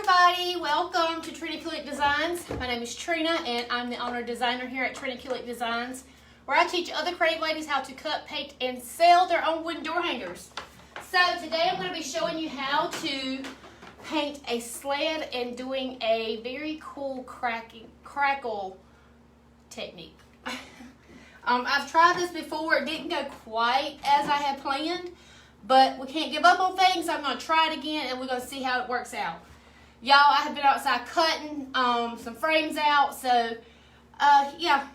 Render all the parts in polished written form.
everybody, welcome to Trina Kulik Designs. My name is Trina and I'm the owner designer here at Trina Kulik Designs, where I teach other creative ladies how to cut, paint, and sell their own wooden door hangers. So today I'm going to be showing you how to paint a sled and doing a very cool crackle technique. I've tried this before. It didn't go quite as I had planned, but we can't give up on things, so I'm going to try it again and we're going to see how it works out. Y'all, I have been outside cutting some frames out, so yeah,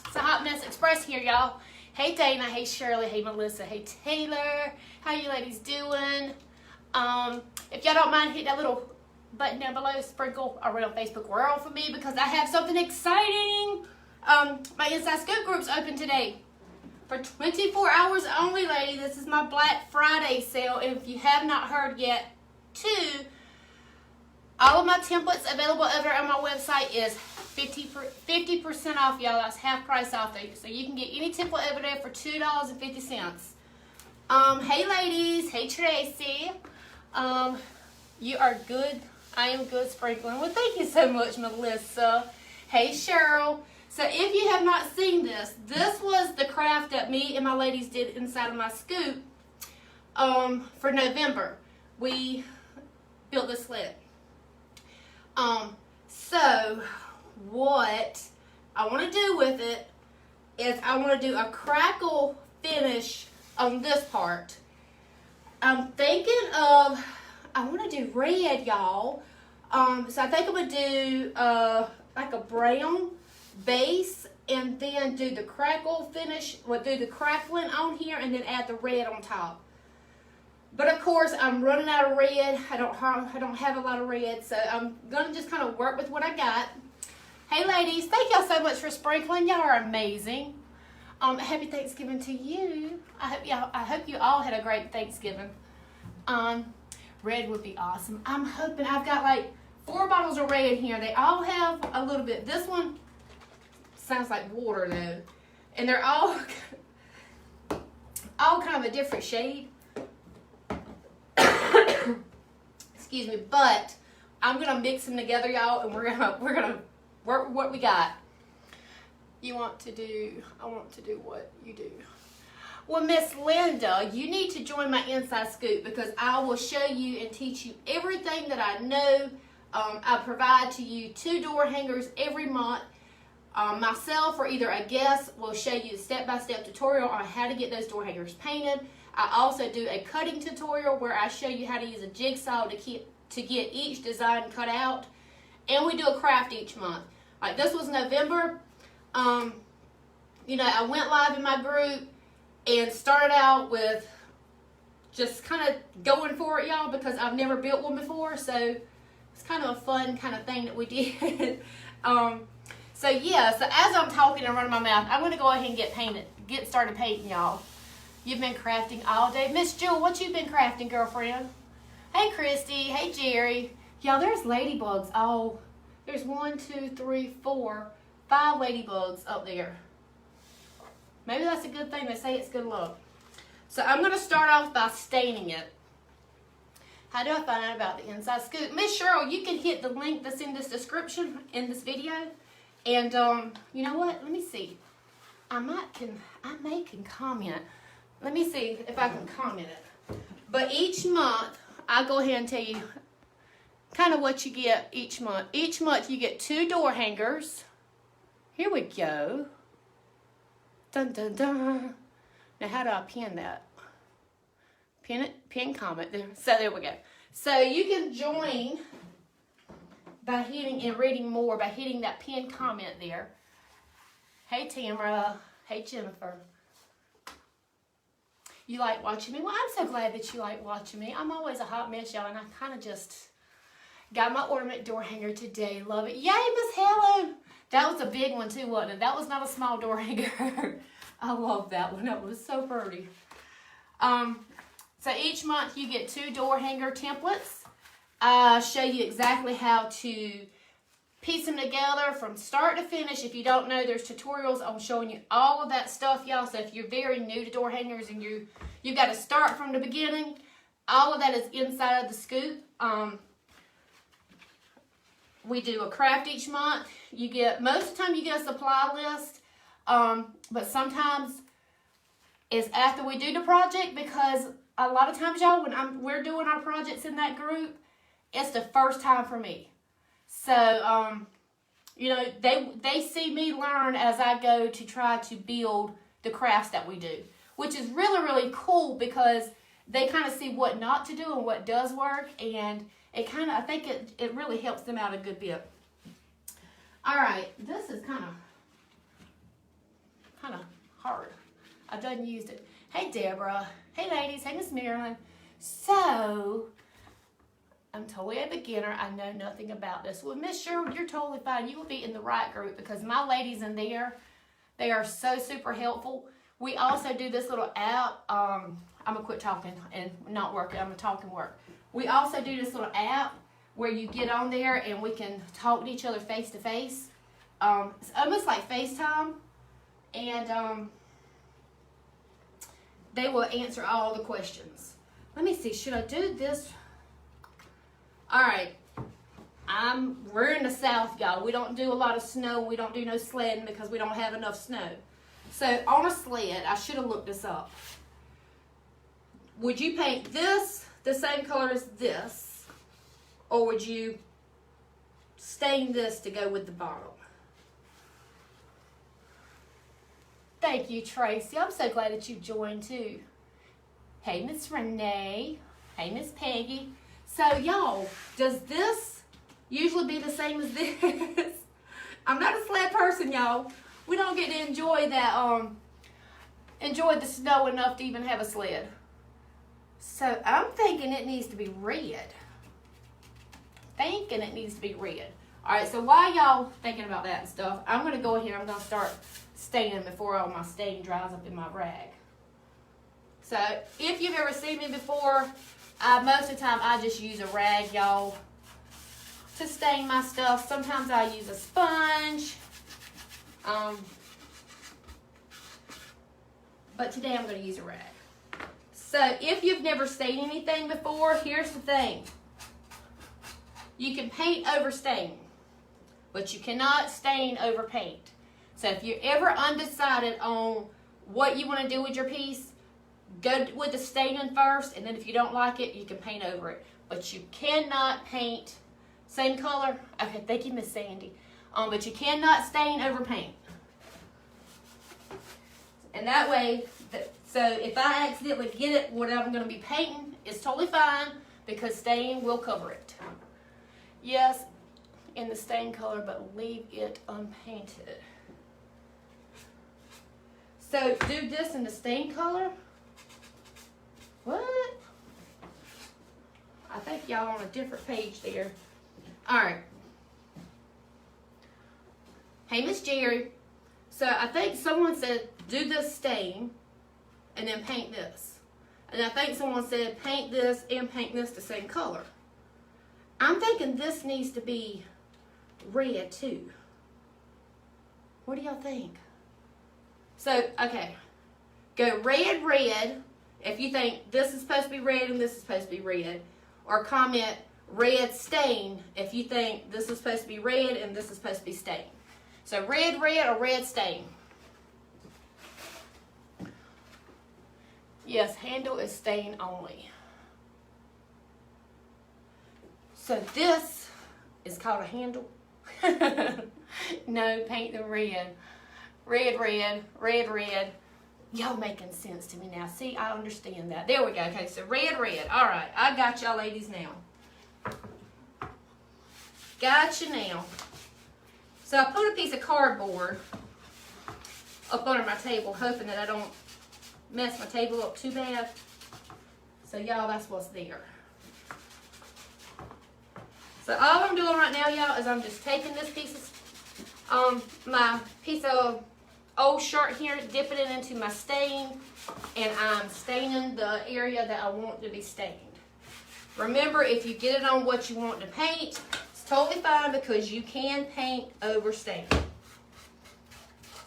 it's a hot mess express here, y'all. Hey Dana, hey Shirley, hey Melissa, hey Taylor, how you ladies doing? If y'all don't mind, hit that little button down below, sprinkle around Facebook world for me, because I have something exciting. My Inside Scoop group's open today for 24 hours only, lady. This is my Black Friday sale, and if you have not heard yet, too, all of my templates available over on my website is 50% off, y'all. That's half price off there. So you can get any template over there for $2.50. Hey ladies, hey Tracy. You are good. I am good sprinkling. Well, thank you so much, Melissa. Hey Cheryl. So if you have not seen this, this was the craft that me and my ladies did inside of my scoop for November. We built this sled. So what I want to do with it is I want to do a crackle finish on this part. I'm thinking of, I want to do red, y'all. So I think I'm going to do like a brown base and then do the crackle finish, or do the crackling on here and then add the red on top. But of course, I'm running out of red. I don't have a lot of red, so I'm gonna just kind of work with what I got. Hey ladies, thank y'all so much for sprinkling. Y'all are amazing. Happy Thanksgiving to you. I hope you all had a great Thanksgiving. Red would be awesome. I'm hoping, I've got like 4 bottles of red here. They all have a little bit. This one sounds like water though, and they're all kind of a different shade. Excuse me, but I'm gonna mix them together, y'all, and we're gonna work with what we got. I want to do what you do. Well, Miss Linda, you need to join my Inside Scoop, because I will show you and teach you everything that I know. I provide to you 2 door hangers every month. Myself or either a guest will show you a step-by-step tutorial on how to get those door hangers painted. I also do a cutting tutorial where I show you how to use a jigsaw to get each design cut out. And we do a craft each month. Like this was November. You know, I went live in my group and started out with just kind of going for it, y'all, because I've never built one before. So it's kind of a fun kind of thing that we did. So yeah, so as I'm talking and running my mouth, I'm going to go ahead and get started painting, y'all. You've been crafting all day. Miss Jewel, what you been crafting, girlfriend? Hey, Christy. Hey, Jerry. Y'all, there's ladybugs. Oh, there's 1, 2, 3, 4, 5 ladybugs up there. Maybe that's a good thing. They say it's good luck. So I'm going to start off by staining it. How do I find out about the Inside Scoop? Miss Cheryl, you can hit the link that's in this description in this video. And you know what? Let me see. I may can comment. Let me see if I can comment it. But each month, I'll go ahead and tell you kind of what you get each month. Each month, you get 2 door hangers. Here we go. Dun, dun, dun. Now, how do I pin that? Pin it, pin comment. So, there we go. So, you can join by hitting and reading more by hitting that pin comment there. Hey, Tamara. Hey, Jennifer. You like watching me? Well, I'm so glad that you like watching me. I'm always a hot mess, y'all, and I kind of just got my ornament door hanger today. Love it. Yay, Miss Helen! That was a big one, too, wasn't it? That was not a small door hanger. I love that one. That was so pretty. So each month you get 2 door hanger templates. I show you exactly how to piece them together from start to finish. If you don't know, there's tutorials on showing you all of that stuff, y'all. So if you're very new to door hangers and you've got to start from the beginning, all of that is inside of the scoop. We do a craft each month. Most of the time you get a supply list, but sometimes it's after we do the project, because a lot of times, y'all, when we're doing our projects in that group, it's the first time for me. So, you know, they see me learn as I go to try to build the crafts that we do, which is really, really cool, because they kind of see what not to do and what does work, and it kind of, I think it really helps them out a good bit. All right, this is kind of hard. I've done used it. Hey, Deborah. Hey, ladies. Hey, Miss Marilyn. So, I'm totally a beginner. I know nothing about this. Well, Miss Sherwood, you're totally fine. You will be in the right group, because my ladies in there, they are so super helpful. We also do this little app. I'm going to quit talking and not working. I'm going to talk and work. We also do this little app where you get on there and we can talk to each other face to face. It's almost like FaceTime. And they will answer all the questions. Let me see. Should I do this? All right. We're in the South, y'all. We don't do a lot of snow. We don't do no sledding because we don't have enough snow. So on a sled, I should have looked this up. Would you paint this the same color as this, or would you stain this to go with the bottom? Thank you, Tracy. I'm so glad that you joined too. Hey, Miss Renee. Hey, Miss Peggy. So, y'all, does this usually be the same as this? I'm not a sled person, y'all. We don't get to enjoy that, enjoy the snow enough to even have a sled. So, I'm thinking it needs to be red. All right, so while y'all thinking about that and stuff, I'm going to go ahead and I'm going to start staining before all my stain dries up in my rag. So, if you've ever seen me before, most of the time I just use a rag, y'all, to stain my stuff. Sometimes I use a sponge. But today I'm going to use a rag. So, if you've never stained anything before, here's the thing. You can paint over stain, but you cannot stain over paint. So if you're ever undecided on what you want to do with your piece, go with the staining first, and then if you don't like it, you can paint over it. But you cannot paint same color. Okay, thank you, Miss Sandy. But you cannot stain over paint. And that way, so if I accidentally get it, what I'm going to be painting is totally fine, because stain will cover it. Yes, in the stain color, but leave it unpainted. So do this in the stain color. What? I think y'all on a different page there. All right. Hey, Miss Jerry. So I think someone said do this stain and then paint this. And I think someone said paint this and paint this the same color. I'm thinking this needs to be red too. What do y'all think? So, okay. Go red, red, if you think this is supposed to be red and this is supposed to be red. Or comment red stain if you think this is supposed to be red and this is supposed to be stain. So red, red, or red stain. Yes, handle is stain only. So this is called a handle. No, paint them red. Red, red, red, red. Y'all making sense to me now. See, I understand that. There we go. Okay, so red, red. All right, I got y'all ladies now. Gotcha now. So I put a piece of cardboard up under my table, hoping that I don't mess my table up too bad. So y'all, that's what's there. So all I'm doing right now, y'all, is I'm just taking this piece of, my piece of old shirt here, dipping it into my stain, and I'm staining the area that I want to be stained. Remember, if you get it on what you want to paint, it's totally fine, because you can paint over stain.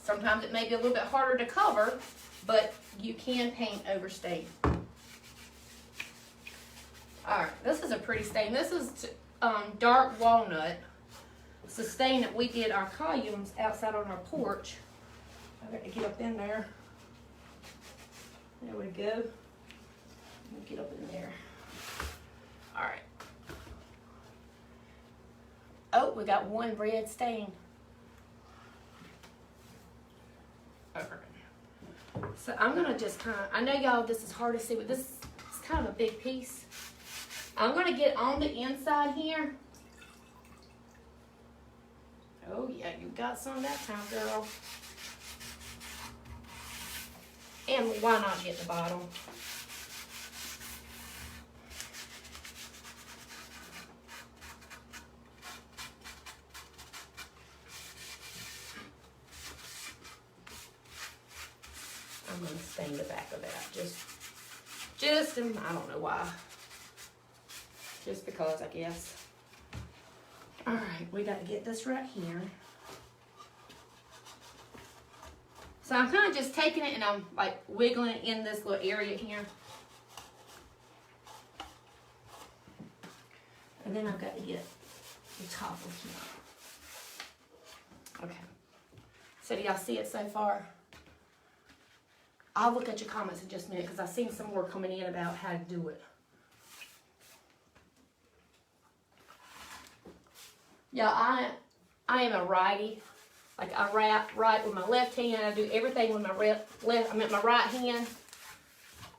Sometimes it may be a little bit harder to cover, but you can paint over stain. Alright, this is a pretty stain. This is dark walnut. It's the stain that we did our columns outside on our porch. I got to get up in there. There we go. Let me get up in there. All right. Oh, we got one red stain. All right. So I'm gonna just kind of, I know y'all this is hard to see, but this is kind of a big piece. I'm gonna get on the inside here. Oh yeah, you got some that time, girl. And why not get the bottom? I'm gonna stain the back of that. Just, I don't know why. Just because, I guess. All right, we got to get this right here. So I'm kind of just taking it and I'm like wiggling it in this little area here. And then I've got to get the top of here. Okay. So do y'all see it so far? I'll look at your comments in just a minute because I've seen some more coming in about how to do it. Yeah, I am a righty. Like I write with my left hand. I do everything with my my right hand.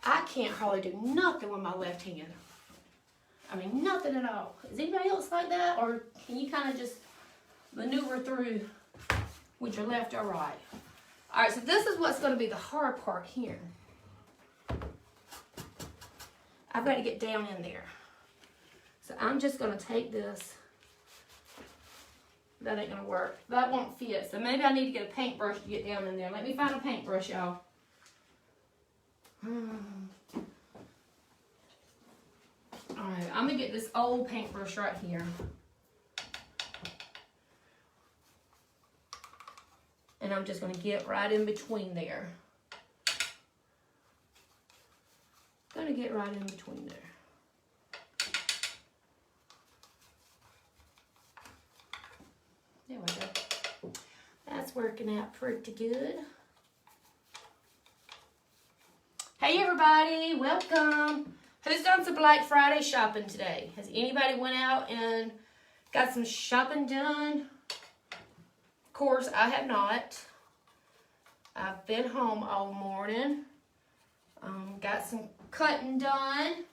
I can't hardly do nothing with my left hand. I mean, nothing at all. Is anybody else like that? Or can you kind of just maneuver through with your left or right? All right, so this is what's going to be the hard part here. I've got to get down in there. So I'm just going to take this. That ain't going to work. That won't fit. So maybe I need to get a paintbrush to get down in there. Let me find a paintbrush, y'all. All right, I'm going to get this old paintbrush right here. And I'm just going to get right in between there. Going to get right in between there. There we go. That's working out pretty good. Hey everybody, welcome. Who's done some Black Friday shopping today? Has anybody went out and got some shopping done? Of course, I have not. I've been home all morning. Got some cutting done.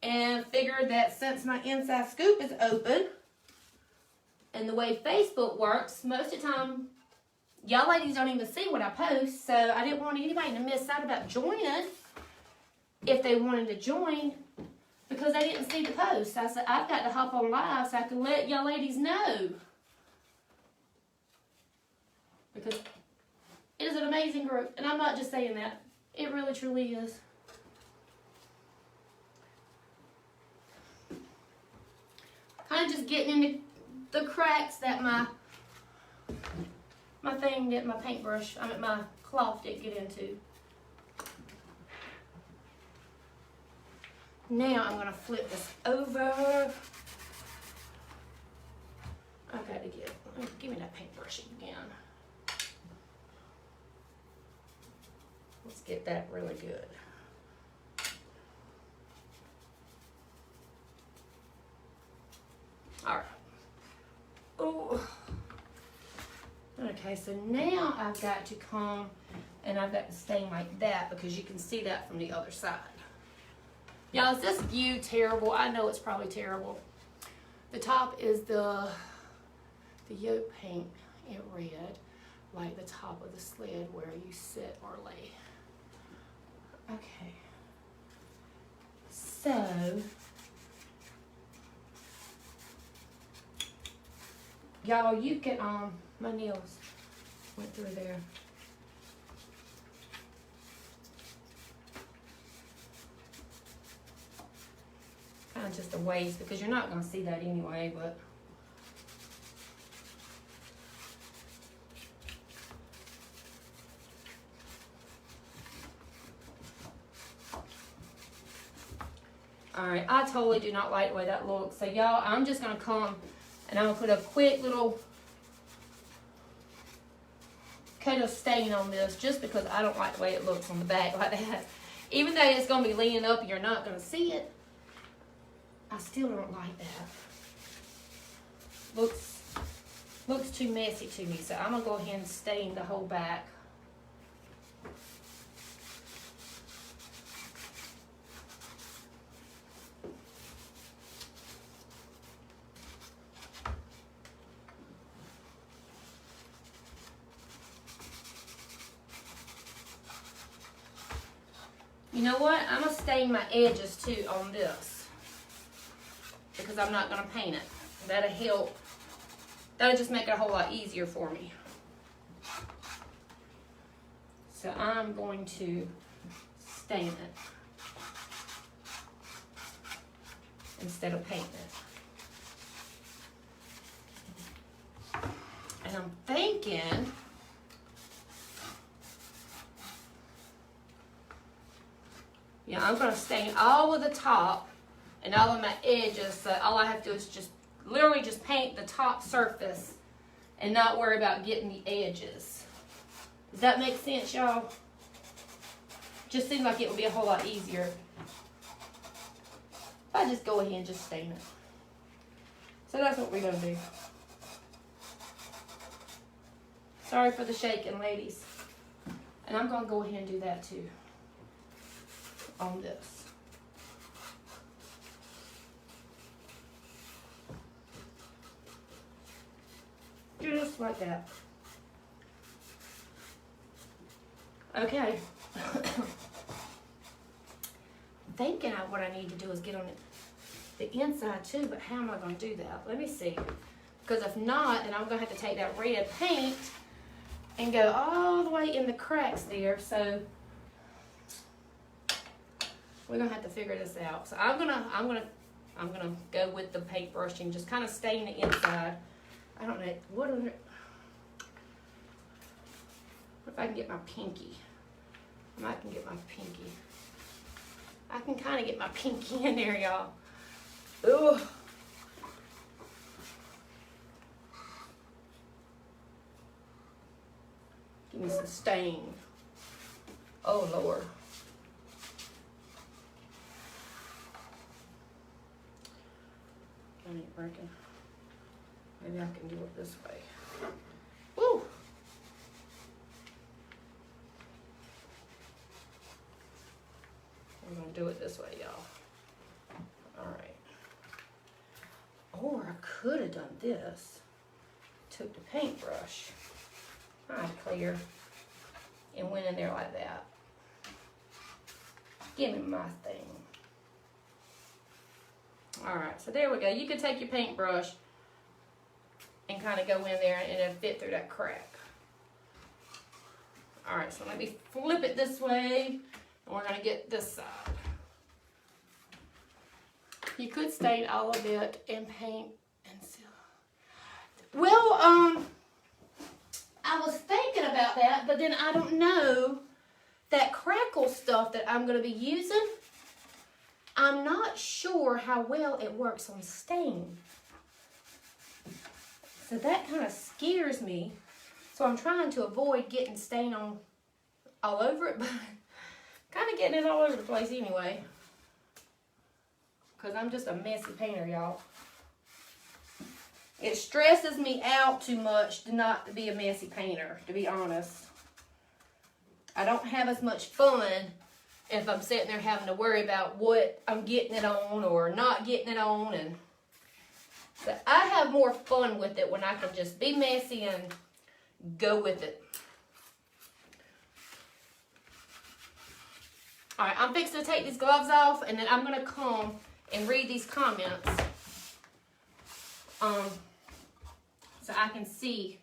And figured that since my inside scoop is open, and the way Facebook works, most of the time, y'all ladies don't even see what I post, so I didn't want anybody to miss out about joining if they wanted to join because they didn't see the post. I said, I've got to hop on live so I can let y'all ladies know. Because it is an amazing group, and I'm not just saying that. It really, truly is. Kind of just getting into the cracks that my paintbrush, my cloth didn't get into. Now I'm gonna flip this over. I got to give me that paintbrush again. Let's get that really good. All right. Oh. Okay, so now I've got to come and I've got to stain like that because you can see that from the other side. Y'all, is this view terrible? I know it's probably terrible. The top is the yolk paint in red, like the top of the sled where you sit or lay. Okay. So, y'all, you can, my nails went through there. Kind of just a waste because you're not going to see that anyway, but. Alright, I totally do not like the way that looks. So y'all, I'm just going to come And I'm going to put a quick little coat of stain on this just because I don't like the way it looks on the back like that. Even though it's going to be leaning up and you're not going to see it, I still don't like that. Looks too messy to me, so I'm going to go ahead and stain the whole back. You know what? I'm going to stain my edges too on this because I'm not going to paint it. That'll help. That'll just make it a whole lot easier for me. So I'm going to stain it instead of painting it. And I'm thinking, yeah, I'm going to stain all of the top and all of my edges, so all I have to do is just literally just paint the top surface and not worry about getting the edges. Does that make sense, y'all? Just seems like it would be a whole lot easier if I just go ahead and just stain it. So that's what we're going to do. Sorry for the shaking, ladies. And I'm going to go ahead and do that too on this. Just like that. Okay. I'm thinking what I need to do is get on the inside too, but how am I going to do that? Let me see. Because if not, then I'm going to have to take that red paint and go all the way in the cracks there. So we're going to have to figure this out. So I'm gonna go with the paintbrush and just kind of stain the inside. I don't know, what if I can get my pinky? I might can get my pinky. I can kind of get my pinky in there, y'all. Ugh. Give me some stain. Oh, Lord. I ain't working. Maybe I can do it this way. Woo! I'm gonna do it this way, y'all. Alright. Or I could have done this. Took the paintbrush. Alright, clear. And went in there like that. Give me my thing. Alright, so there we go. You can take your paintbrush and kind of go in there and it'll fit through that crack. Alright, so let me flip it this way and we're going to get this side. You could stain all of it and paint and seal. Well, I was thinking about that, but then I don't know that Crackle stuff that I'm going to be using. I'm not sure how well it works on stain. So that kind of scares me. So I'm trying to avoid getting stain on all over it, but kind of getting it all over the place anyway. Because I'm just a messy painter, y'all. It stresses me out too much to not to be a messy painter, to be honest. I don't have as much fun if I'm sitting there having to worry about what I'm getting it on or not getting it on. And so I have more fun with it when I can just be messy and go with it. Alright, I'm fixing to take these gloves off and then I'm going to come and read these comments. So I can see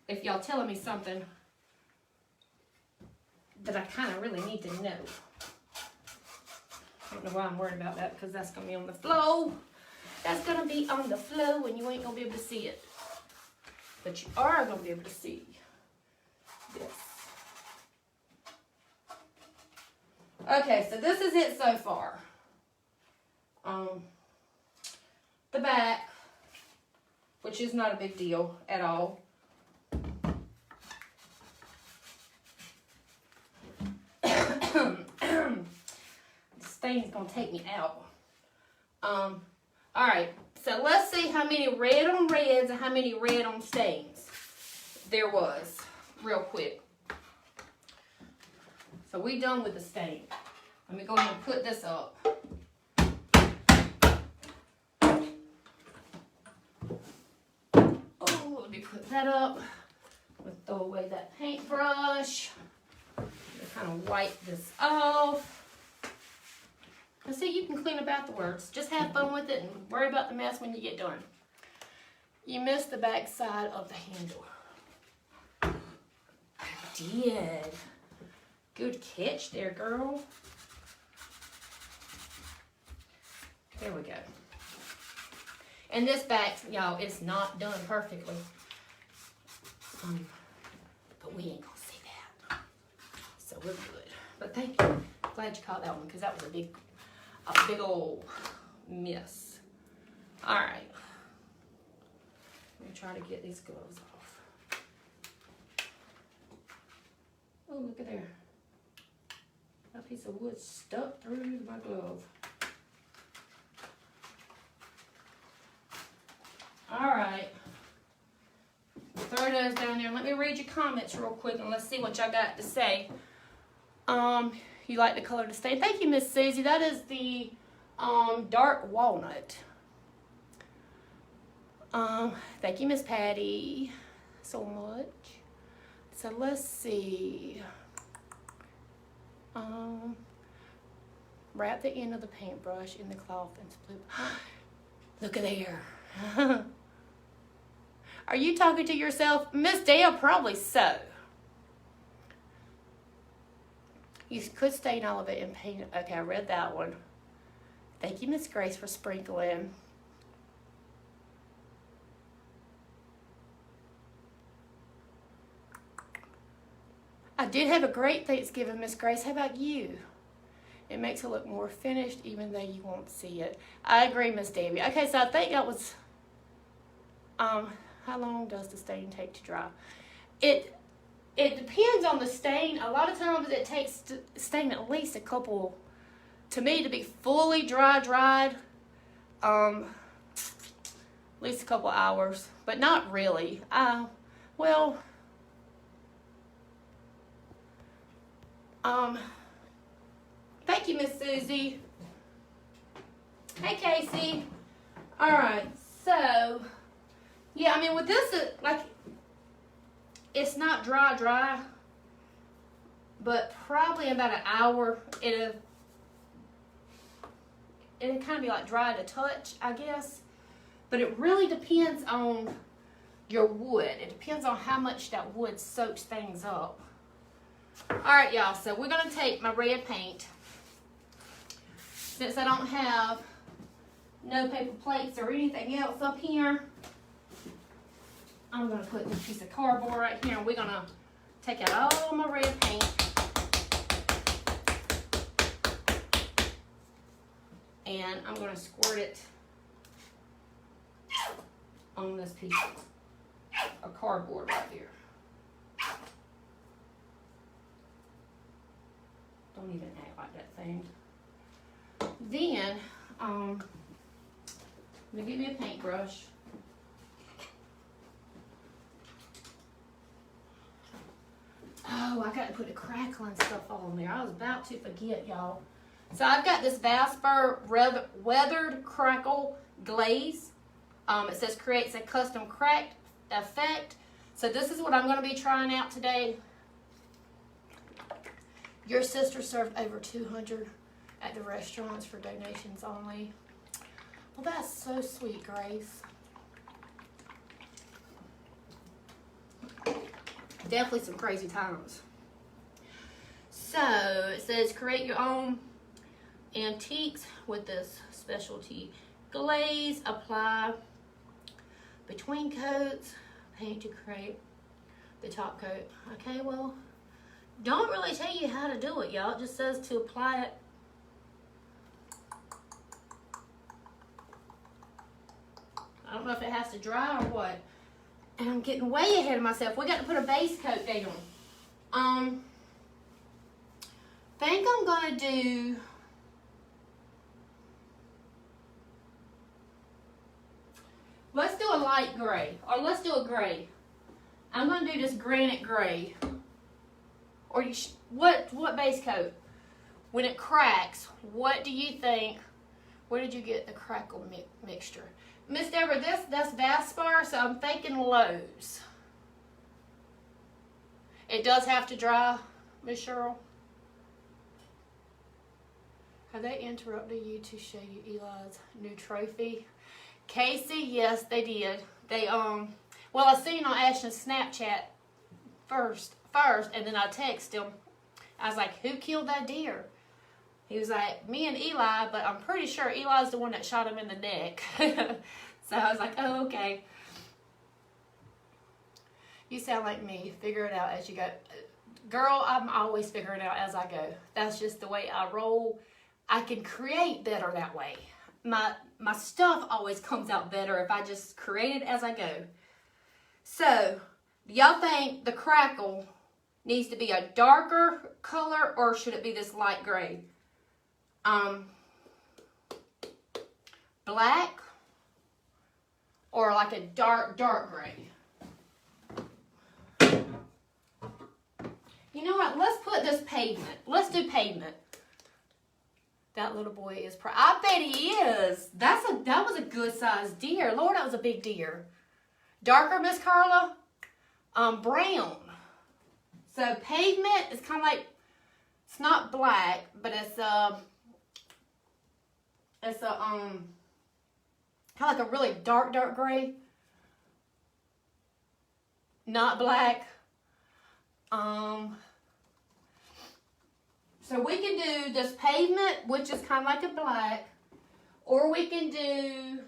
if y'all telling me something that I kind of really need to know. I don't know why I'm worried about that because that's going to be on the flow. That's going to be on the flow and you ain't going to be able to see it. But you are going to be able to see this. Okay, so this is it so far. The back. which is not a big deal at all. The stain's gonna take me out. All right, so let's see how many red on reds and how many red on stains there was, real quick. So we done with the stain. Let me go ahead and put this up. Oh, let me put that up. We'll throw away that paintbrush. Kind of wipe this off. And see, you can clean up afterwards. Just have fun with it and worry about the mess when you get done. You missed the back side of the handle. I did. Good catch there, girl. There we go. And this back, y'all, is not done perfectly. But we ain't gonna see that. So we're good. But thank you. Glad you caught that one because that was a big old miss. All right. Let me try to get these gloves off. Oh, look at there. That piece of wood stuck through my glove. All right. Throw those down there. Let me read your comments real quick and let's see what y'all got to say. You like the color to stain. Thank you, Miss Susie. That is the dark walnut. Thank you, Miss Patty, so much. So let's see. Wrap the end of the paintbrush in the cloth and split. Look at there. Are you talking to yourself? Miss Dale, probably so. You could stain all of it and paint it. Okay, I read that one. Thank you, Miss Grace, for sprinkling. I did have a great Thanksgiving, Miss Grace. How about you? It makes it look more finished even though you won't see it. I agree, Miss Davy. Okay, so I think that was, how long does the stain take to dry? It depends on the stain. A lot of times it takes stain at least a couple, to me, to be fully dried, at least a couple hours, but not really. Well, thank you, Miss Susie. Hey, Casey. All right, so, yeah, I mean, with this, like, it's not dry, but probably about an hour, it'll kind of be like dry to touch, I guess. But it really depends on your wood. It depends on how much that wood soaks things up. All right, y'all, so we're gonna take my red paint. Since I don't have no paper plates or anything else up here, I'm going to put this piece of cardboard right here and we're going to take out all my red paint. And I'm going to squirt it on this piece of cardboard right there. Don't even act like that thing. Then, I'm going to get me a paintbrush. Oh, I got to put the crackling stuff on there. I was about to forget, y'all. So I've got this Vasper Weathered Crackle Glaze. It says creates a custom cracked effect. So this is what I'm going to be trying out today. Your sister served over 200 at the restaurants for donations only. Well, that's so sweet, Grace. Definitely some crazy times. So it says create your own antiques with this specialty glaze. Apply between coats. Paint to create the top coat. Okay, well, don't really tell you how to do it, y'all. It just says to apply it. I don't know if it has to dry or what. And I'm getting way ahead of myself. We got to put a base coat down. Think I'm gonna do, let's do a light gray, or let's do a gray. I'm gonna do this granite gray. Or what base coat? When it cracks, what do you think? Where did you get the Crackle mixture? Miss Deborah, that's Vaspar, so I'm thinking Lowe's. It does have to dry, Miss Cheryl. Have they interrupted you to show you Eli's new trophy? Casey, yes, they did. They well, I seen on Ashton's Snapchat first, and then I texted him. I was like, who killed that deer? He was like, me and Eli, but I'm pretty sure Eli's the one that shot him in the neck. So I was like, oh, okay. You sound like me. Figure it out as you go. Girl, I'm always figuring it out as I go. That's just the way I roll. I can create better that way. My stuff always comes out better if I just create it as I go. So, do y'all think the Crackle needs to be a darker color, or should it be this light gray? Black, or like a dark gray? You know what? Let's put this pavement. Let's do pavement. That little boy is proud. I bet he is. That was a good sized deer. Lord, that was a big deer. Darker, Miss Carla? Brown. So pavement is kind of like, it's not black, but it's kind of like a really dark gray. Not black. So we can do this pavement, which is kind of like a black, or we can do,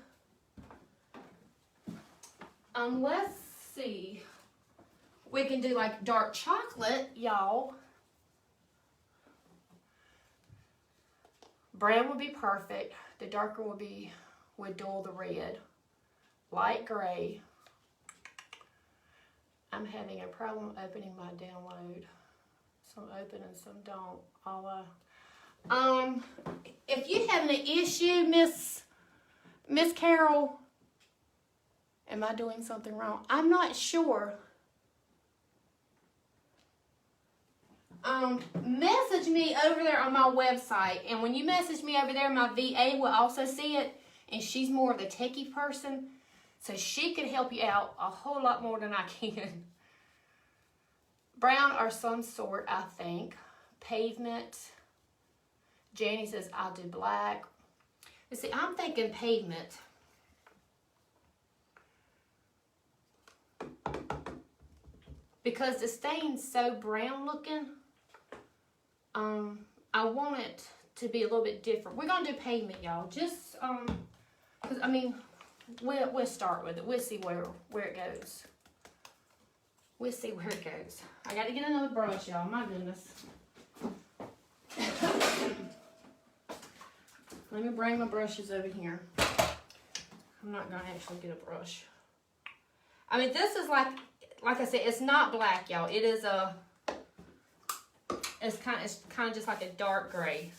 let's see, we can do like dark chocolate, y'all. Brown would be perfect. The darker would dull the red. Light gray. I'm having a problem opening my download. Some open and some don't. If you having an issue, Miss Carol, am I doing something wrong? I'm not sure. Message me over there on my website, and when you message me over there, my VA will also see it, and she's more of the techie person, so she can help you out a whole lot more than I can. Brown or some sort, I think. Pavement. Janie says, I'll do black. Let's see, I'm thinking pavement. Because the stain's so brown looking, I want it to be a little bit different. We're going to do pavement, y'all. Just, because, I mean, we'll start with it. We'll see where it goes. We'll see where it goes. I got to get another brush, y'all. My goodness. Let me bring my brushes over here. I'm not going to actually get a brush. I mean, this is like I said, it's not black, y'all. It is it's kind of just like a dark gray.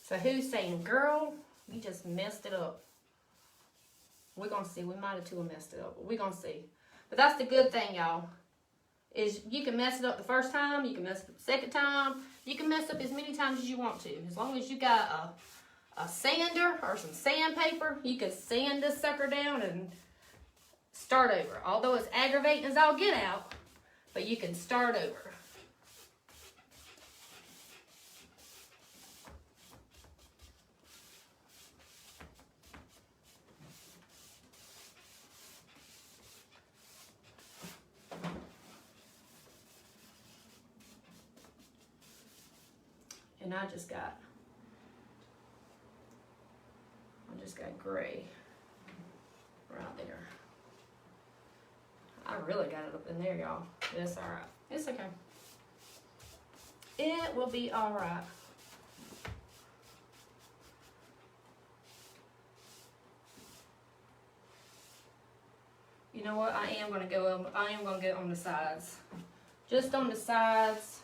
So who's saying, girl, you just messed it up? We're going to see. We might have too messed it up, but we're going to see. But that's the good thing, y'all, is you can mess it up the first time. You can mess it up the second time. You can mess up as many times as you want to. As long as you got a sander or some sandpaper, you can sand this sucker down and start over. Although it's aggravating as all get out, but you can start over. And I just got gray right there. I really got it up in there, y'all. But it's all right. It's okay. It will be all right. You know what? I am gonna go on the sides. Just on the sides.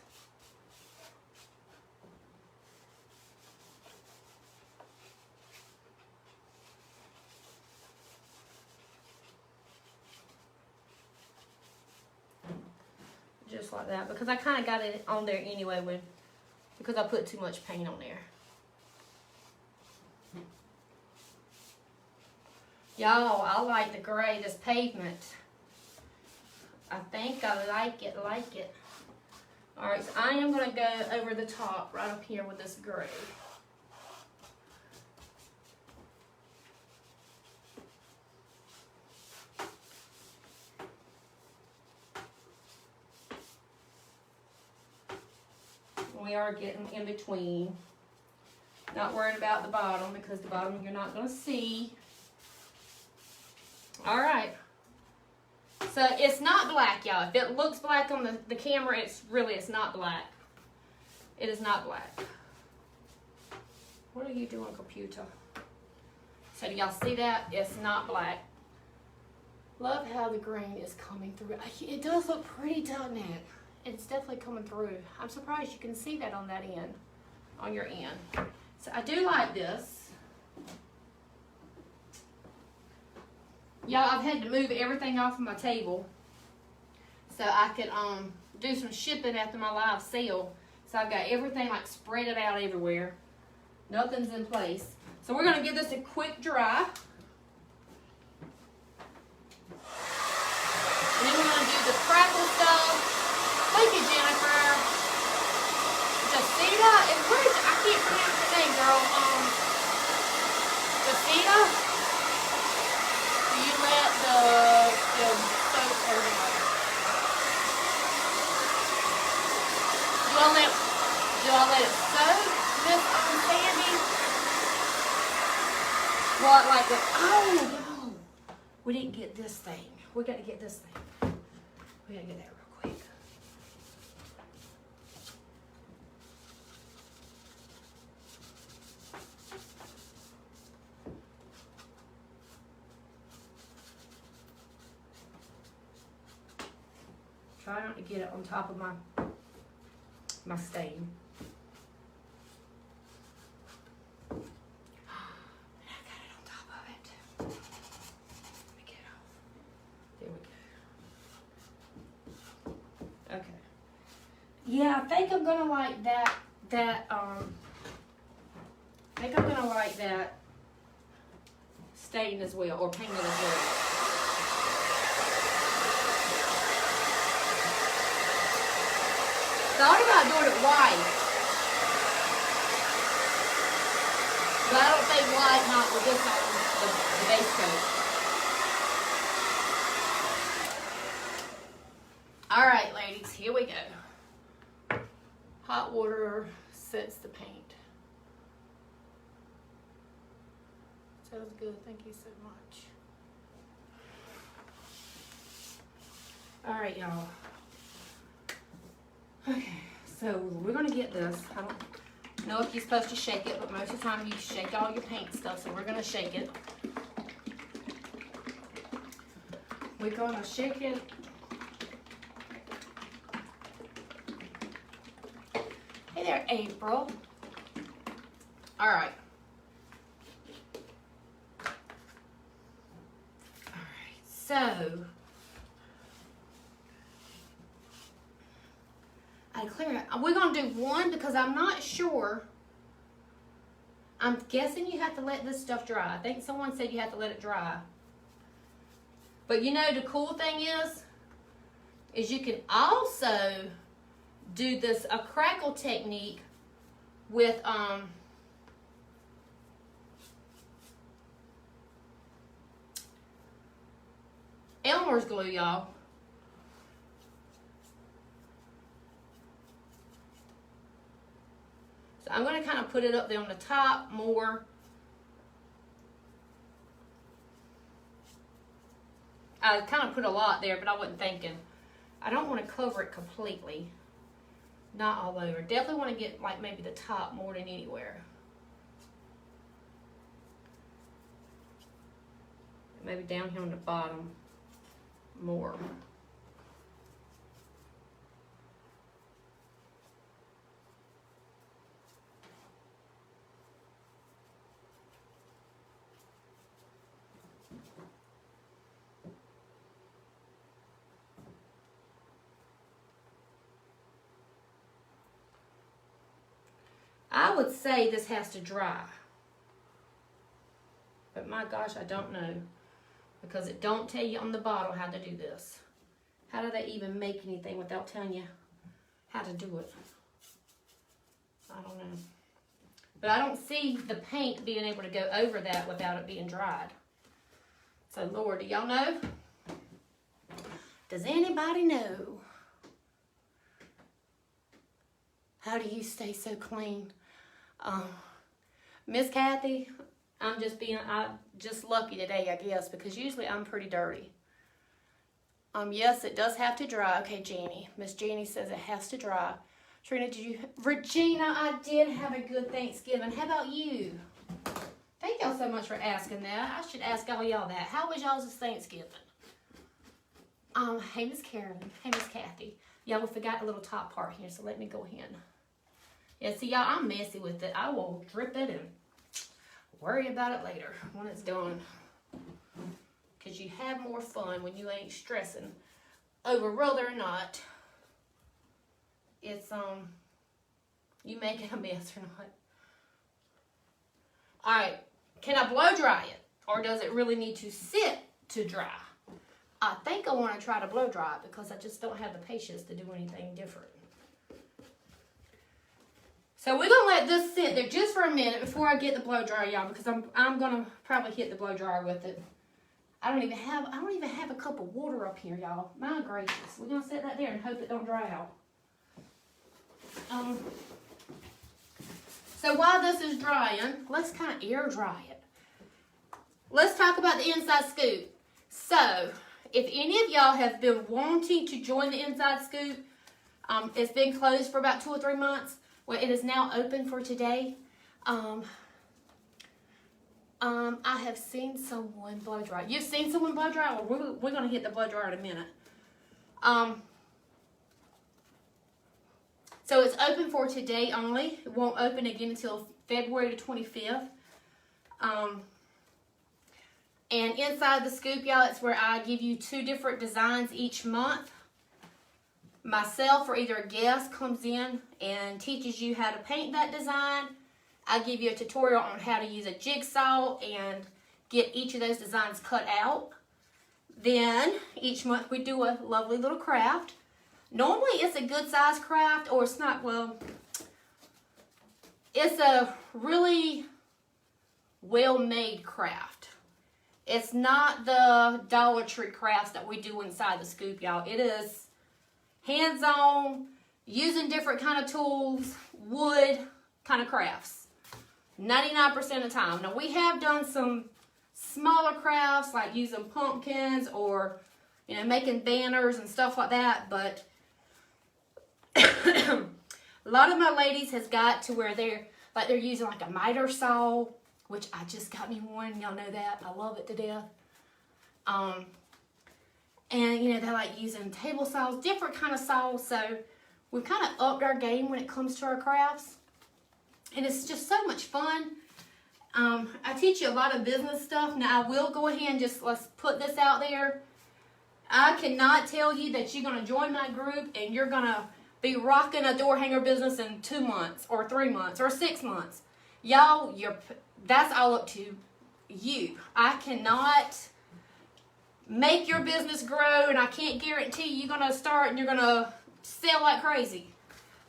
Just like that, because I kind of got it on there anyway because I put too much paint on there. Y'all, I like the gray, this pavement. I think I like it. All right, so I am going to go over the top right up here with this gray. We are getting in between. Not worried about the bottom, because the bottom you're not going to see. All right. So it's not black, y'all. If it looks black on the camera, it's not black. It is not black. What are you doing, computer? So do y'all see that? It's not black. Love how the grain is coming through. It does look pretty, doesn't it? It's definitely coming through. I'm surprised you can see that on that end, on your end. So I do like this. Y'all, I've had to move everything off of my table so I could do some shipping after my live sale. So I've got everything like spread it out everywhere. Nothing's in place. So we're going to give this a quick dry. And then we're going to do the crackle stuff. Thank you, Jennifer. Jacita? I can't pronounce your name, girl. Jacita? You let the soap or do I let it soak, Miss Sandy? What, like the, oh no, we didn't get this thing. We got to get this thing. We got to get that real quick. Try not to get it on top of my stain. I got it on top of it. Let me get it off. There we go. Okay. Yeah, I think I'm gonna like that stain as well, or paint it as well. Thought about doing it white, but I don't think white, not with this on the base coat. All right, ladies, here we go. Hot water sets the paint. Sounds good. Thank you so much. All right, y'all. Okay, so we're going to get this. I don't know if you're supposed to shake it, but most of the time you shake all your paint stuff, so we're going to shake it. We're going to shake it. Hey there, April. All right. All right, so I clear it. We're going to do one because I'm not sure. I'm guessing you have to let this stuff dry. I think someone said you have to let it dry. But you know, the cool thing is you can also do this, a crackle technique with Elmer's glue, y'all. So I'm going to kind of put it up there on the top more. I kind of put a lot there, but I wasn't thinking. I don't want to cover it completely. Not all over. Definitely want to get like maybe the top more than anywhere. Maybe down here on the bottom more. I would say this has to dry. But my gosh, I don't know. Because it don't tell you on the bottle how to do this. How do they even make anything without telling you how to do it? I don't know. But I don't see the paint being able to go over that without it being dried. So Lord, do y'all know? Does anybody know? How do you stay so clean? Miss Kathy, I'm just lucky today, I guess, because usually I'm pretty dirty. Yes, it does have to dry. Okay, Jeannie. Miss Jeannie says it has to dry. Trina, Regina, I did have a good Thanksgiving. How about you? Thank y'all so much for asking that. I should ask all y'all that. How was y'all's Thanksgiving? Hey, Miss Carolyn. Hey, Miss Kathy. Y'all, we forgot a little top part here, so let me go ahead. Yeah, see, y'all, I'm messy with it. I will drip it and worry about it later when it's done. Because you have more fun when you ain't stressing over whether or not it's, you making a mess or not. All right, can I blow dry it? Or does it really need to sit to dry? I think I want to try to blow dry it because I just don't have the patience to do anything different. So we're gonna let this sit there just for a minute before I get the blow dryer, y'all, because I'm gonna probably hit the blow dryer with it. I don't even have a cup of water up here, y'all. My gracious. We're gonna set that there and hope it don't dry out. So while this is drying, let's kind of air dry it. Let's talk about the inside scoop. So if any of y'all have been wanting to join the inside scoop, it's been closed for about 2 or 3 months. Well, it is now open for today. I have seen someone blow dry. You've seen someone blow dry? Well, we're going to hit the blow dryer in a minute. So it's open for today only. It won't open again until February the 25th. And inside the scoop, y'all, it's where I give you 2 different designs each month. Myself or either a guest comes in and teaches you how to paint that design. I give you a tutorial on how to use a jigsaw and get each of those designs cut out. Then each month we do a lovely little craft. Normally it's a good size craft, or it's not, well, it's a really well-made craft. It's not the Dollar Tree crafts that we do inside the scoop, y'all. It is hands-on, using different kind of tools, wood kind of crafts. 99% of the time. Now we have done some smaller crafts like using pumpkins or, you know, making banners and stuff like that, but a lot of my ladies has got to where they're using like a miter saw, which I just got me one. Y'all know that. I love it to death. And, you know, they're like using table saws, different kind of saws. So we've kind of upped our game when it comes to our crafts. And it's just so much fun. I teach you a lot of business stuff. Now, I will go ahead and let's put this out there. I cannot tell you that you're going to join my group and you're going to be rocking a door hanger business in 2 months or 3 months or 6 months. Y'all, that's all up to you. I cannot make your business grow, and I can't guarantee you're going to start and you're going to sell like crazy.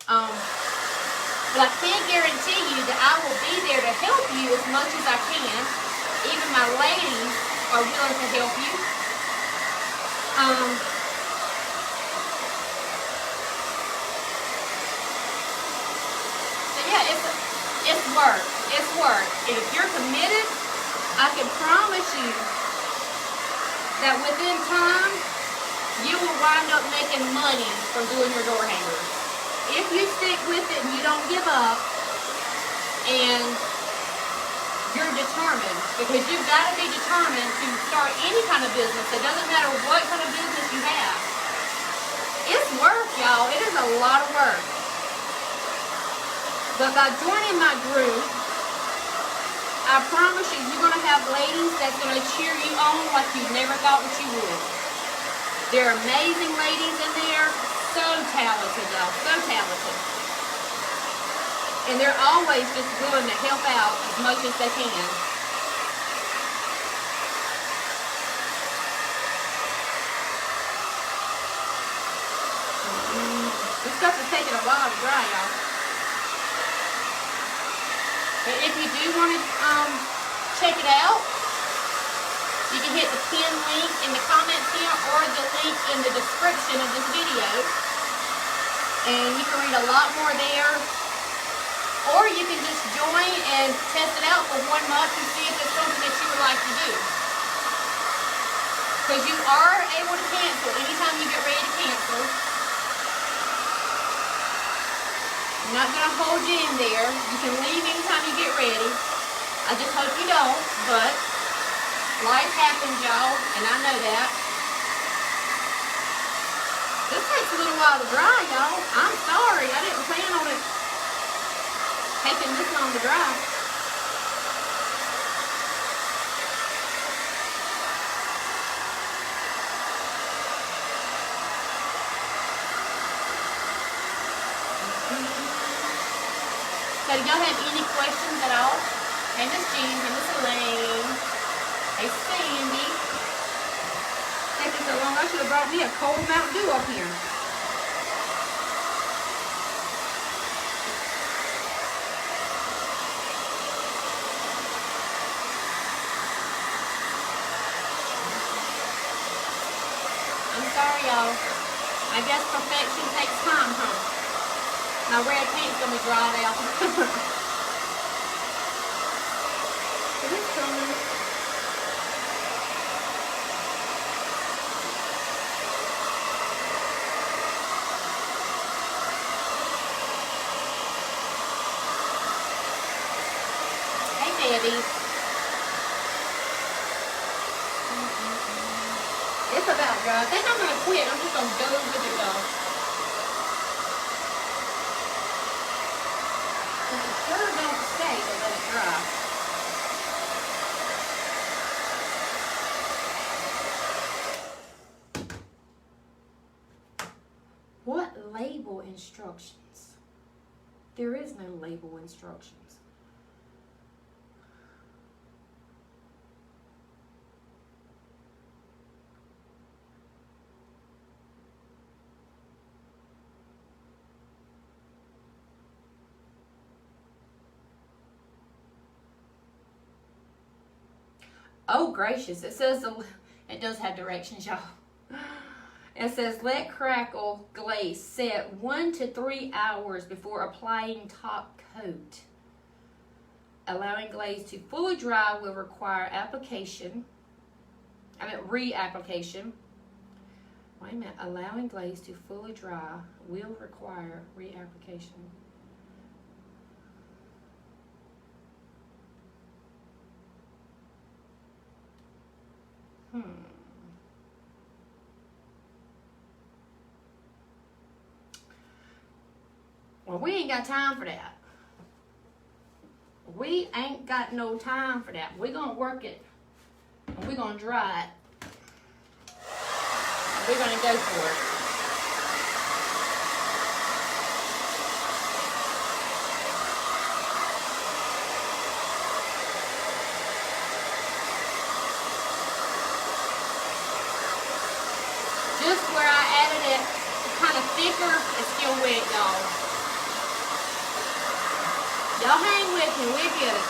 But I can guarantee you that I will be there to help you as much as I can. Even my ladies are willing to help you. So yeah, it's work. It's work. And if you're committed, I can promise you that within time, you will wind up making money from doing your door hangers. If you don't give up and you're determined, because you've got to be determined to start any kind of business. It doesn't matter what kind of business you have. It's work, y'all. It is a lot of work. But by joining my group, I promise you, you're going to have ladies that's going to cheer you on like you never thought that you would. There are amazing ladies in there. So talented, y'all. So talented. And they're always just willing to help out as much as they can. This stuff is taking a while to dry, y'all. But if you do want to check it out, you can hit the pin link in the comments here or the link in the description of this video. And you can read a lot more there. Or you can just join and test it out for 1 month and see if it's something that you would like to do. Because you are able to cancel anytime you get ready to cancel. I'm not going to hold you in there. You can leave anytime you get ready. I just hope you don't, but life happens, y'all, and I know that. This takes a little while to dry, y'all. I'm sorry. I didn't plan on it taking this long to dry. So do y'all have any questions at all? Hey, Miss Jean, hey, Miss Elaine, hey, Sandy. Taking so long, I should have brought me a cold Mountain Dew up here. Sorry, y'all. I guess perfection takes time, huh? My red paint's gonna be dried out. It is coming. Hey, Debbie. It's about dry. I think I'm going to quit. I'm just going to go with it, though. Because it sure don't stay to let it dry. What label instructions? There is no label instructions. Oh, gracious. It says, it does have directions, y'all. It says, let crackle glaze set 1 to 3 hours before applying top coat. Allowing glaze to fully dry will require reapplication. Wait a minute. Allowing glaze to fully dry will require reapplication. Well, we ain't got time for that. We ain't got no time for that. We're going to work it, and we're going to dry it. We're going to go for it. Just where I added it kind of thicker, it's still wet, y'all. Y'all hang with me, we'll get it.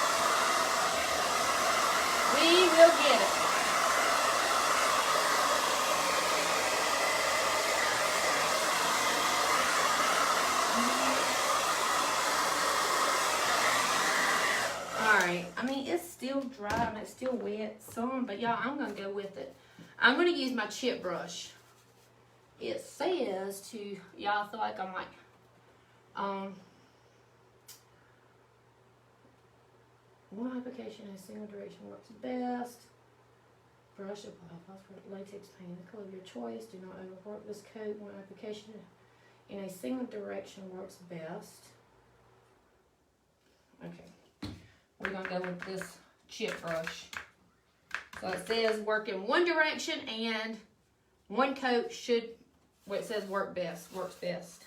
We will get it. Alright, I mean, it's still dry and it's still wet some, but y'all, I'm going to go with it. I'm going to use my chip brush. It says to, y'all feel like I'm like, One application in a single direction works best. Brush, apply phosphoric latex paint, the color of your choice. Do not overwork this coat. One application in a single direction works best. Okay, we're gonna go with this chip brush. So it says work in one direction and one coat should, well, it says works best.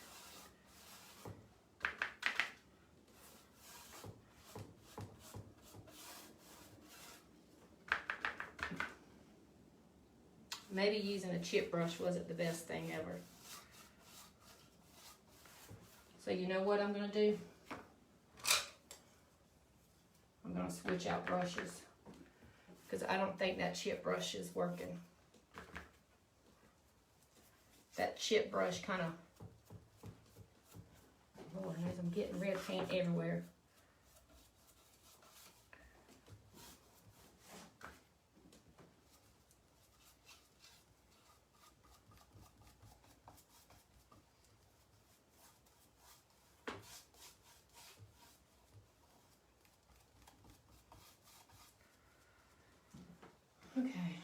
Maybe using a chip brush wasn't the best thing ever. So you know what I'm gonna do? I'm gonna switch out brushes because I don't think that chip brush is working. That chip brush kind of, Lord knows I'm getting red paint everywhere. Okay.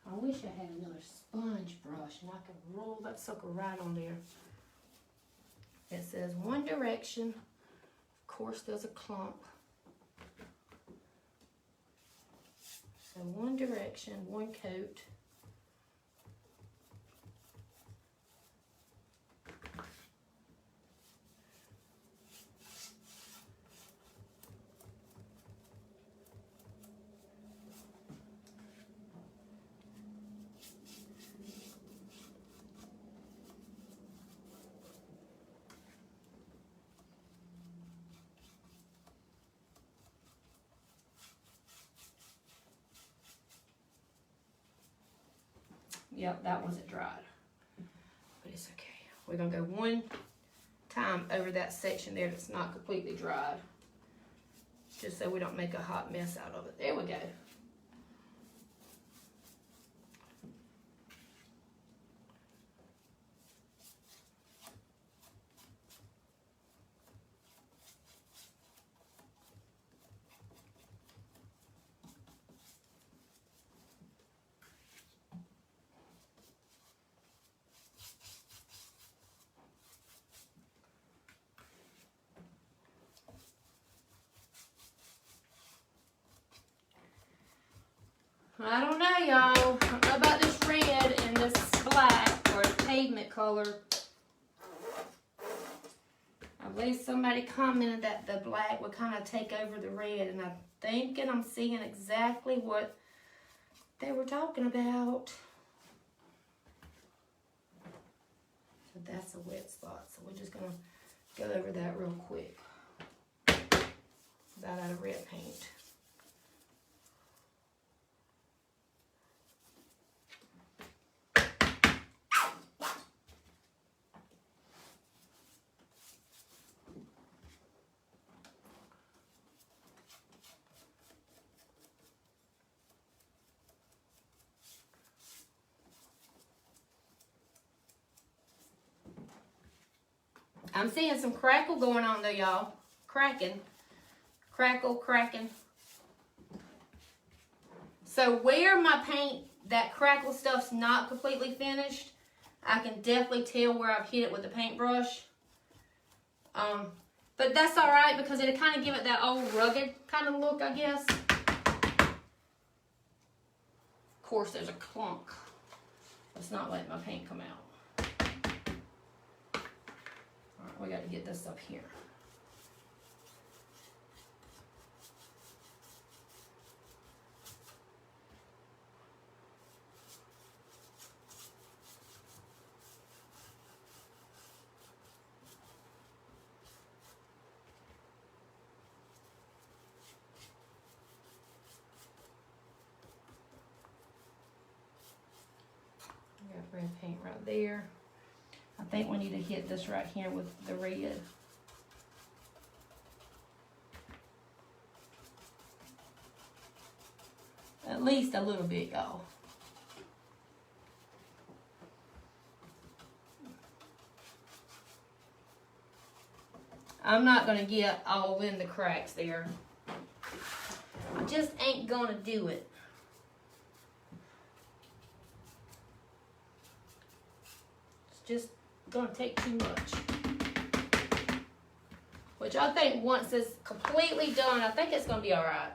I wish I had another sponge brush and I could roll that sucker right on there. It says one direction. Of course, there's a clump. So one direction, one coat. Yep, that wasn't dried, but it's okay. We're gonna go one time over that section there that's not completely dried, just so we don't make a hot mess out of it. There we go. I don't know, y'all. I don't know about this red and this black or pavement color. I believe somebody commented that the black would kind of take over the red, and I'm thinking I'm seeing exactly what they were talking about. So that's a wet spot. So we're just gonna go over that real quick. About out of red paint. I'm seeing some crackle going on though, y'all. Cracking. Crackle, cracking. So where my paint, that crackle stuff's not completely finished, I can definitely tell where I've hit it with the paintbrush. But that's alright because it'll kind of give it that old rugged kind of look, I guess. Of course, there's a clunk. It's not letting my paint come out. Alright, we got to get this up here. Red paint right there. I think we need to hit this right here with the red. At least a little bit, y'all. I'm not gonna get all in the cracks there. I just ain't gonna do it. It's just gonna take too much. Which I think once it's completely done, I think it's gonna be all right.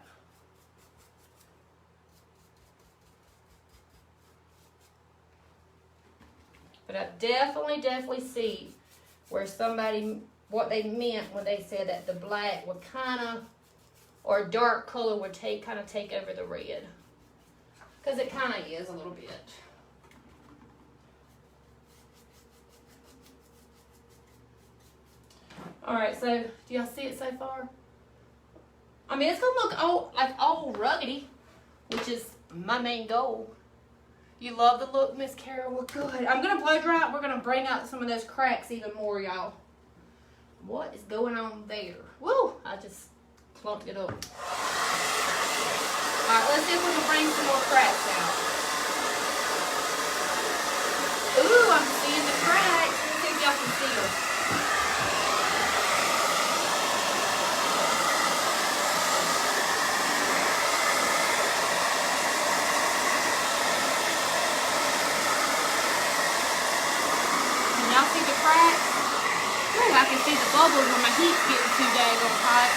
But I definitely see where what they meant when they said that the black would kind of, or dark color would kind of take over the red. Because it kind of is a little bit. Alright, so do y'all see it so far? I mean, it's going to look all ruggedy, which is my main goal. You love the look, Miss Carol? Well, good. I'm going to blow dry it. We're going to bring out some of those cracks even more, y'all. What is going on there? Woo! I just clumped it up. Alright, let's see if we can bring some more cracks out. Ooh, I'm seeing the cracks. Let's see if y'all can see them. Y'all see the cracks? Ooh, I can see the bubbles when my heat's getting too daggone hot.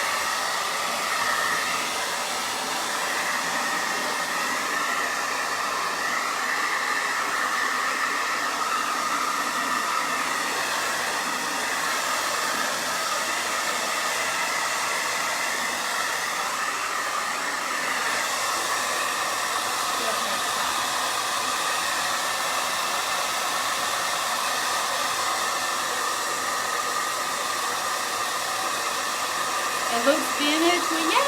It looks finished. Well, yay!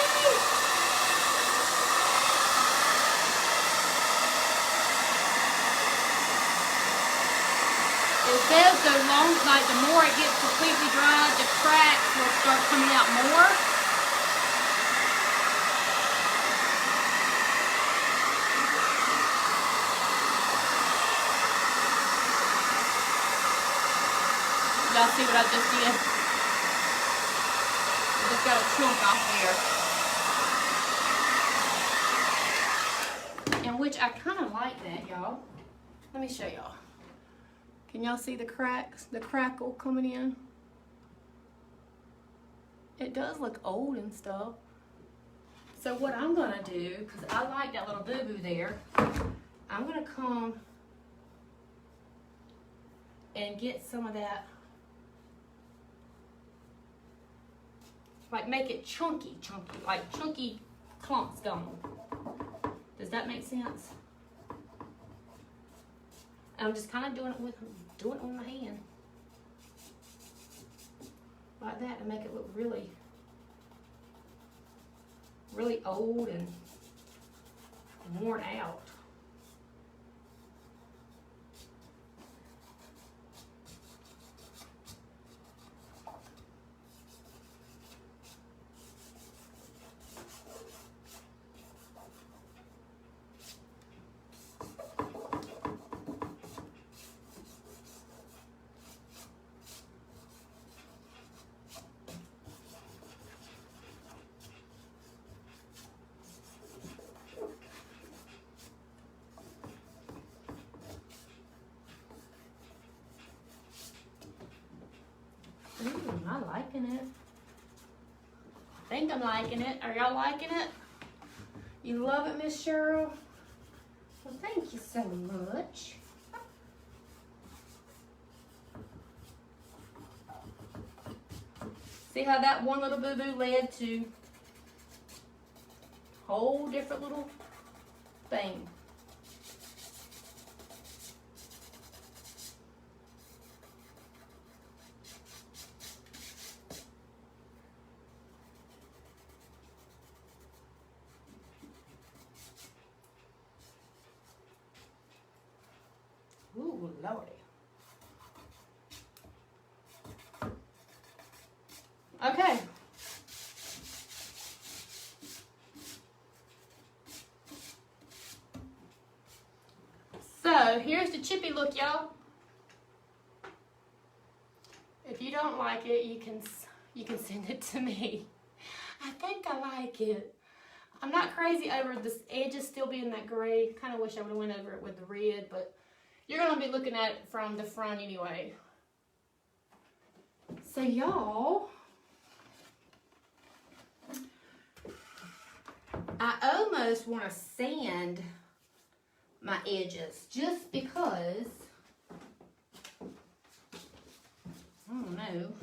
It says so long, like the more it gets completely dried, the cracks will start coming out more. Y'all see what I just did? Just got a chunk off there. And which I kind of like that, y'all. Let me show y'all. Can y'all see the cracks, the crackle coming in? It does look old and stuff. So what I'm gonna do, because I like that little boo-boo there, I'm gonna come and get some of that, like make it chunky, like chunky clumps going. Does that make sense? And I'm just kind of doing it on my hand. Like that to make it look really, really old and worn out. I'm liking it. I think I'm liking it. Are y'all liking it? You love it, Miss Cheryl? Well, thank you so much. See how that one little boo-boo led to a whole different little thing. Ooh, Lordy. Okay. So, here's the chippy look, y'all. If you don't like it, you can you can send it to me. I think I like it. I'm not crazy over this edges still being that gray. Kind of wish I would have went over it with the red, but you're going to be looking at it from the front anyway. So y'all, I almost want to sand my edges just because, I don't know.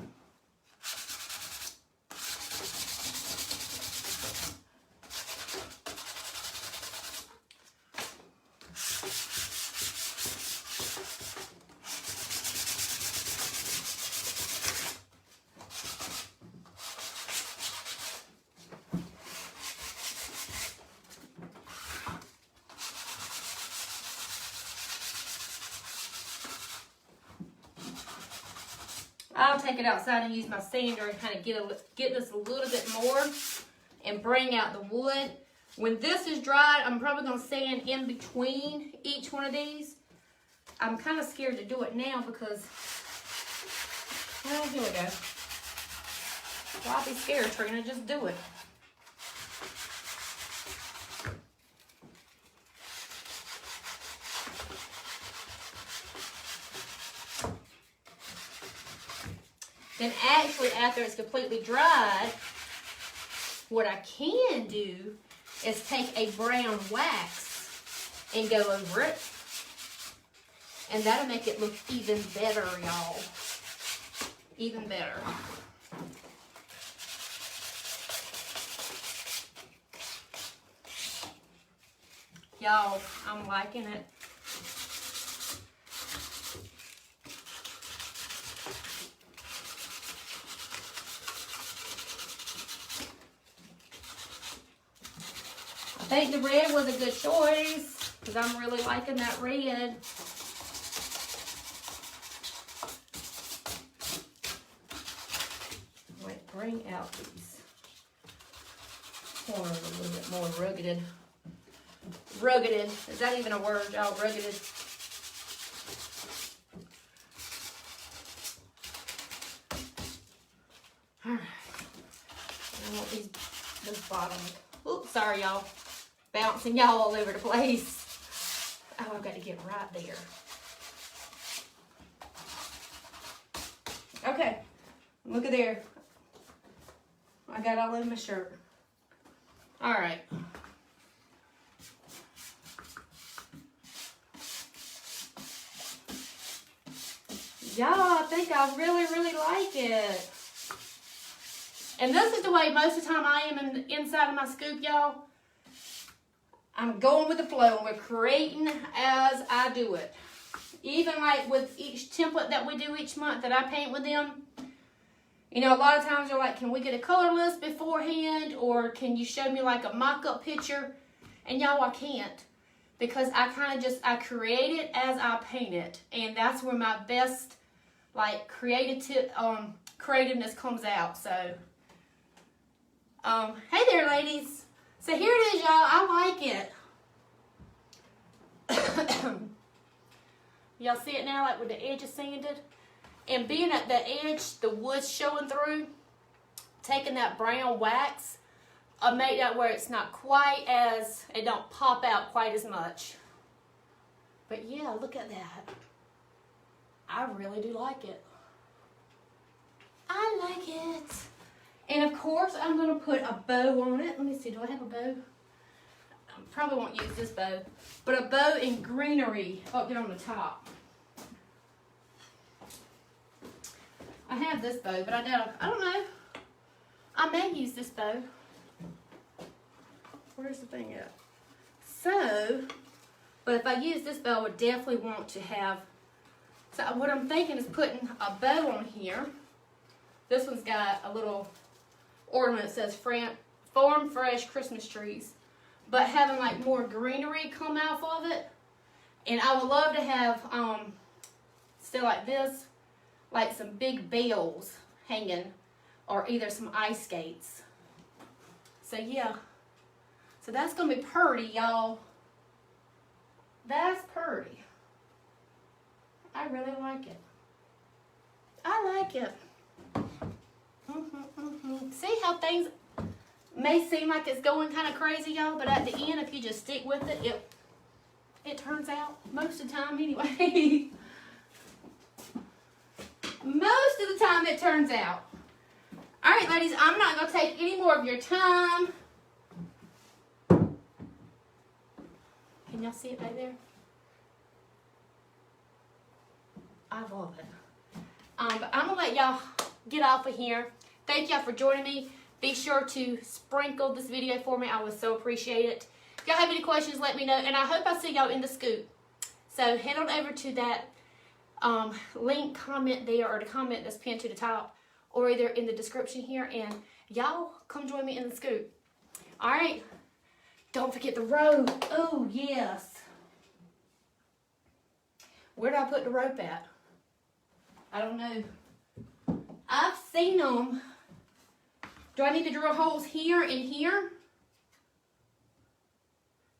I'll take it outside and use my sander and kind of get this a little bit more and bring out the wood. When this is dried, I'm probably going to sand in between each one of these. I'm kind of scared to do it now because, well, here we go. Why be scared, Trina? Just do it. Then actually, after it's completely dried, what I can do is take a brown wax and go over it. And that'll make it look even better, y'all. Even better. Y'all, I'm liking it. I think the red was a good choice because I'm really liking that red. Wait, bring out these corners a little bit more ruggeded. Ruggeded. Is that even a word, y'all? Ruggeded. Alright. I want this bottom. Oops, sorry, y'all. Bouncing y'all all over the place. Oh, I've got to get right there. Okay. Look at there. I got all over my shirt. Alright. Y'all, I think I really, really like it. And this is the way most of the time I am inside of my scoop, y'all. I'm going with the flow, and we're creating as I do it. Even like with each template that we do each month that I paint with them, you know, a lot of times you're like, can we get a color list beforehand, or can you show me like a mock-up picture? And y'all, I can't, because I kind of just, I create it as I paint it, and that's where my best like creativeness comes out. So hey there, ladies. So here it is, y'all. I like it. Y'all see it now, like with the edges sanded? And being at the edge, the wood's showing through, taking that brown wax, I make that where it's not quite as, it don't pop out quite as much. But yeah, look at that. I really do like it. I like it. And of course, I'm going to put a bow on it. Let me see, do I have a bow? I probably won't use this bow. But a bow in greenery up there on the top. I have this bow, but I don't know. I may use this bow. Where's the thing at? So, but if I use this bow, I would definitely want to have, so what I'm thinking is putting a bow on here. This one's got a little ornament that says Farm Fresh Christmas trees, but having like more greenery come out of it. And I would love to have, still like this, like some big bells hanging, or either some ice skates. So yeah, so that's gonna be pretty, y'all. That's pretty. I really like it. I like it. see how things may seem like it's going kind of crazy, y'all, but at the end, if you just stick with it, it turns out most of the time anyway. Most of the time it turns out. All right, ladies, I'm not going to take any more of your time. Can y'all see it right there? I love it. But I'm going to let y'all get off of here. Thank y'all for joining me. Be sure to sprinkle this video for me. I would so appreciate it. If y'all have any questions, let me know. And I hope I see y'all in the scoop. So head on over to that link, comment there, or the comment that's pinned to the top, or either in the description here. And y'all come join me in the scoop. All right. Don't forget the rope. Oh, yes. Where did I put the rope at? I don't know. I've seen them. Do I need to drill holes here and here?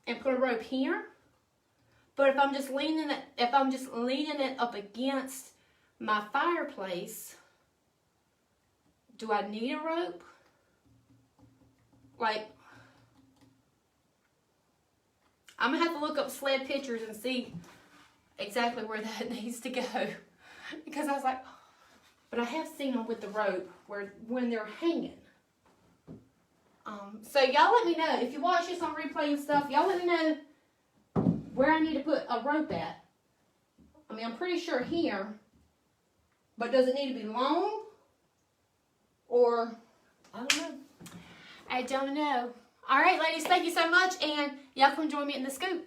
And put a rope here? But if I'm just leaning it up against my fireplace, do I need a rope? Like, I'm gonna have to look up sled pictures and see exactly where that needs to go. Because I was like, but I have seen them with the rope when they're hanging. So y'all let me know. If you watch this on replay and stuff, y'all let me know where I need to put a rope at. I mean, I'm pretty sure here. But does it need to be long? Or, I don't know. I don't know. All right, ladies, thank you so much. And y'all come join me in the scoop.